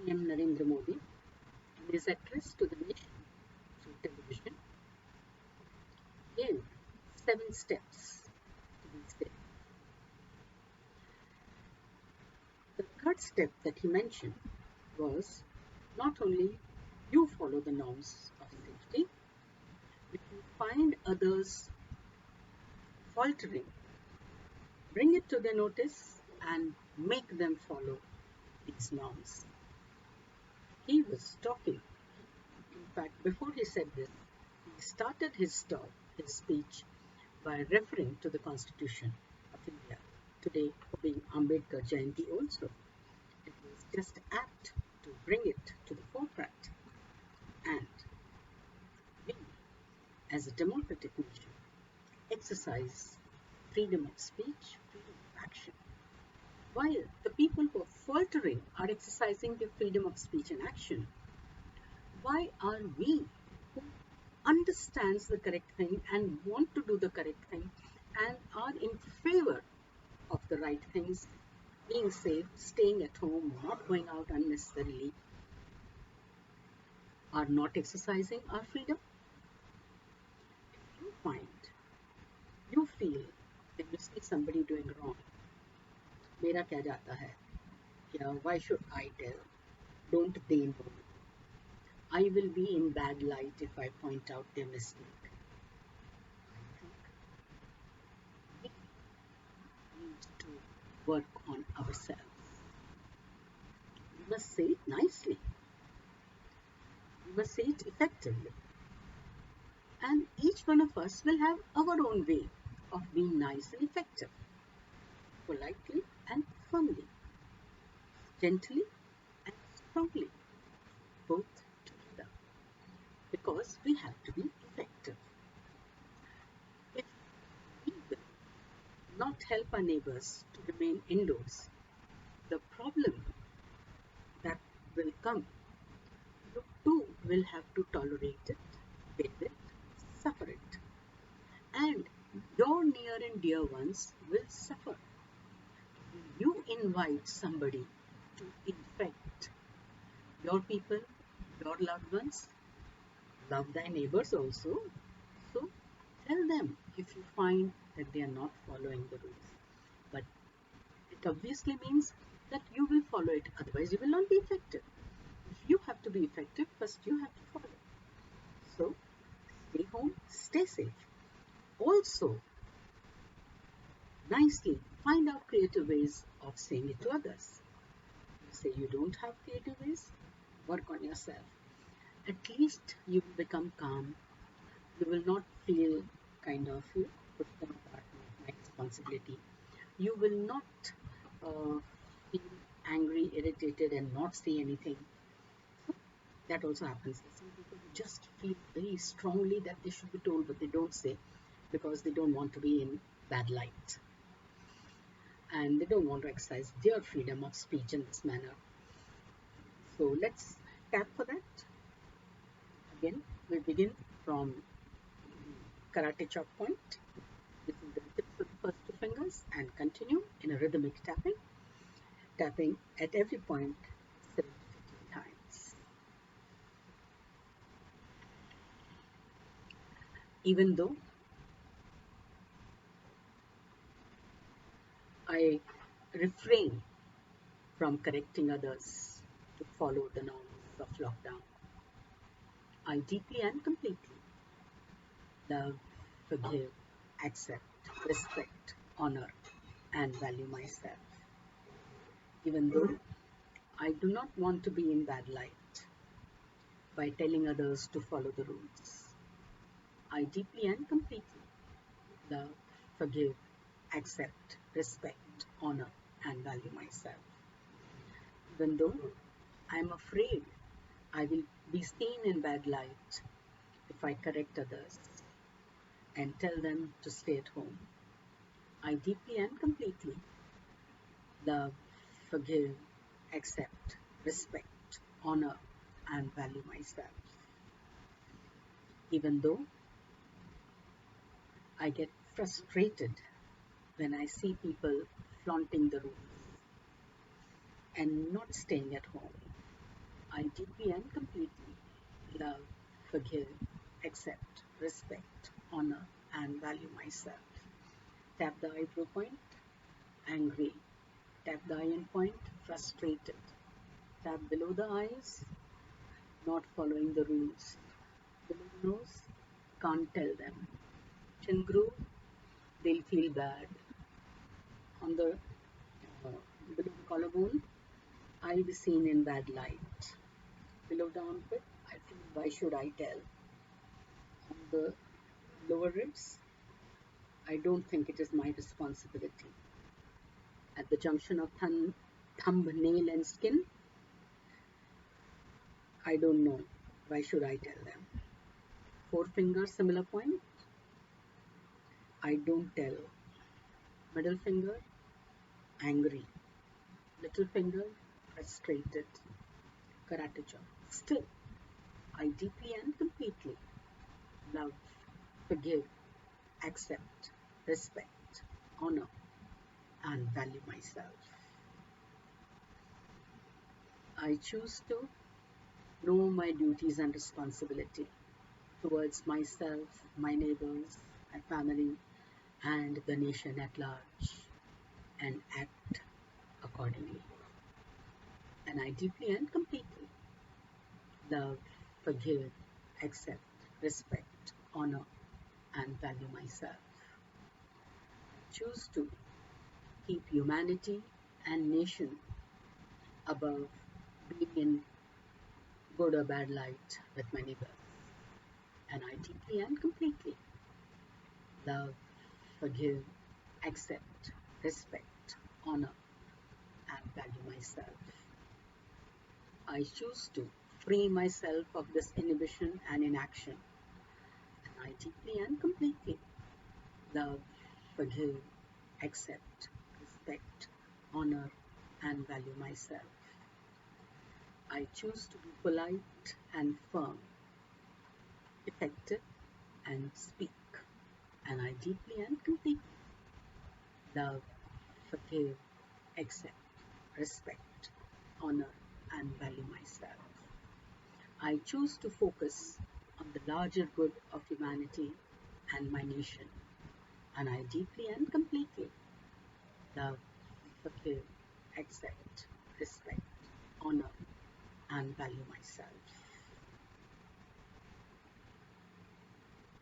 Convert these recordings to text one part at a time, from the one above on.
PM Narendra Modi, in his address to the nation through television, gave 7 steps to be safe. The third step that he mentioned was not only you follow the norms of safety, if you find others faltering, bring it to their notice and make them follow these norms. He was talking. In fact, before he said this, he started his speech by referring to the Constitution of India. Today being Ambedkar Jayanti also, it was just apt to bring it to the forefront. And we, as a democratic nation, exercise freedom of speech, freedom of action. While the people who are faltering are exercising their freedom of speech and action, why are we, who understands the correct thing and want to do the correct thing and are in favor of the right things, being safe, staying at home, not going out unnecessarily, are not exercising our freedom? If you find, you feel that you see somebody doing wrong, मेरा क्या जाता है? Why should I tell? Don't they know? I will be in bad light if I point out their mistake. I think we need to work on ourselves. We must say it nicely. We must say it effectively. And each one of us will have our own way of being nice and effective. Politely and firmly. Gently and strongly. Both together. Because we have to be effective. If we will not help our neighbors to remain indoors, the problem that will come, you too will have to tolerate it, bear it, suffer it. And your near and dear ones will suffer. You invite somebody to infect your people, your loved ones, love thy neighbors also. So tell them if you find that they are not following the rules. But it obviously means that you will follow it, otherwise you will not be effective. If you have to be effective, first you have to follow. So stay home, stay safe. Also, nicely find out creative ways of saying it to others. You say you don't have creative ways, work on yourself. At least you will become calm. You will not feel kind of put them apart, not my responsibility. You will not feel angry, irritated and not say anything. That also happens. Some people just feel very strongly that they should be told, but they don't say because they don't want to be in bad light. And they don't want to exercise their freedom of speech in this manner. So let's tap for that. Again, we begin from karate chop point. This is the tips of the first 2 fingers and continue in a rhythmic tapping. Tapping at every point 7 to 15 times. Even though I refrain from correcting others to follow the norms of lockdown, I deeply and completely love, forgive, accept, respect, honor, and value myself. Even though I do not want to be in bad light by telling others to follow the rules, I deeply and completely love, forgive, accept, respect, honor, and value myself. Even though I am afraid I will be seen in bad light if I correct others and tell them to stay at home, I deeply and completely love, forgive, accept, respect, honor, and value myself. Even though I get frustrated when I see people flaunting the rules and not staying at home, I deeply and completely love, forgive, accept, respect, honor, and value myself. Tap the eyebrow point, angry. Tap the eye point, frustrated. Tap below the eyes, not following the rules. Below the nose, can't tell them. Chin groove, they'll feel bad. On the below the collarbone, I'll be seen in bad light. Below the armpit, I feel why should I tell? On the lower ribs, I don't think it is my responsibility. At the junction of thumb, nail, and skin, I don't know. Why should I tell them? Forefinger, similar point. I don't tell. Middle finger, angry. Little finger, frustrated. Karate chop. Still, I deeply and completely love, forgive, accept, respect, honor, and value myself. I choose to know my duties and responsibility towards myself, my neighbors, my family, and the nation at large, and act accordingly. And I deeply and completely love, forgive, accept, respect, honor, and value myself. Choose to keep humanity and nation above being in good or bad light with my neighbors. And I deeply and completely love, forgive, accept, respect, honor, and value myself. I choose to free myself of this inhibition and inaction. And I deeply and completely love, forgive, accept, respect, honor, and value myself. I choose to be polite and firm, effective and speak. And I deeply and completely love, forgive, accept, respect, honor, and value myself. I choose to focus on the larger good of humanity and my nation. And I deeply and completely love, forgive, accept, respect, honor, and value myself.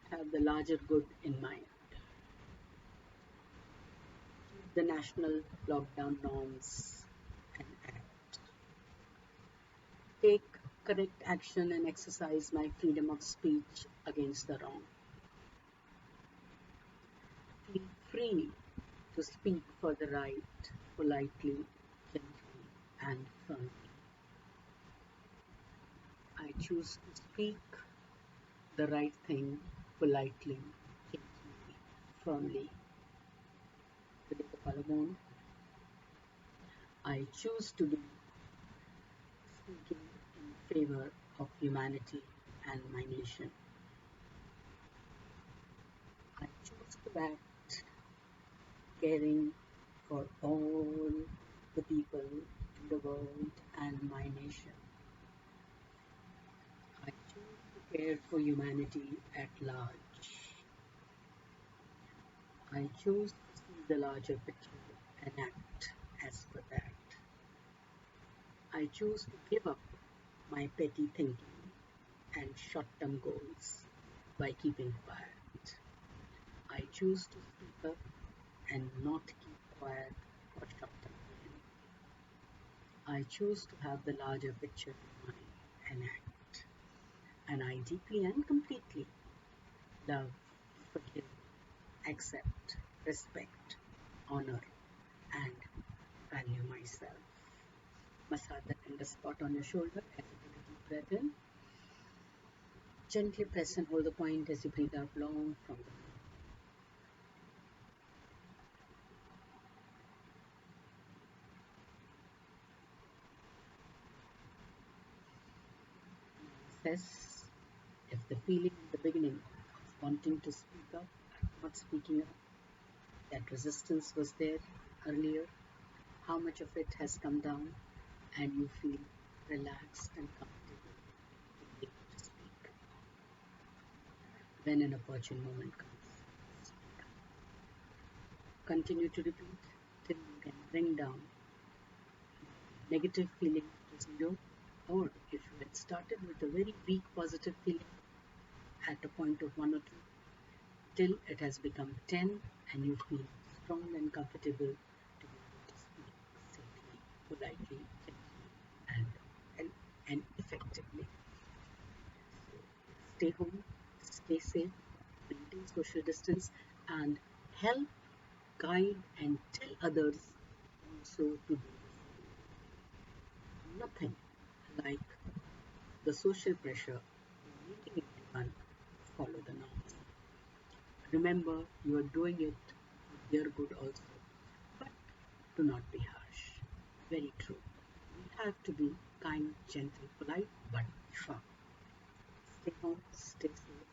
Have the larger good in mind. Keep the national lockdown norms and act. Take correct action and exercise my freedom of speech against the wrong. Feel free to speak for the right, politely, gently, and firmly. I choose to speak the right thing politely, gently, firmly. With the collarbone, I choose to be speaking in favor of humanity and my nation. I choose to act caring for all the people in the world and my nation. I choose to care for humanity at large. I choose to see the larger picture and act as per that. I choose to give up my petty thinking and short-term goals by keeping quiet. I choose to speak up and not keep quiet for short-term gain. I choose to have the larger picture in mind and act. And I deeply and completely love, forgive, accept, respect, honor, and value myself. Massage the tender spot on your shoulder as you take a deep breath in. Gently press and hold the point as you breathe out long from the mouth. Assess if the feeling in the beginning of wanting to speak up and not speaking up, that resistance was there earlier, how much of it has come down and you feel relaxed and comfortable to be able to speak. When an opportune moment comes, speak. Continue to repeat till you can bring down negative feeling to zero, or if you had started with a very weak positive feeling at a point of 1 or 2, till it has become 10 and you feel strong and comfortable to be able to speak safely, politely, gently, and effectively. So stay home, stay safe, maintain social distance, and help guide and tell others also to do nothing like the social pressure making everyone follow the norms. Remember, you are doing it for their good also, but do not be harsh. Very true. We have to be kind, gentle, polite, but firm. Stay home, stay safe,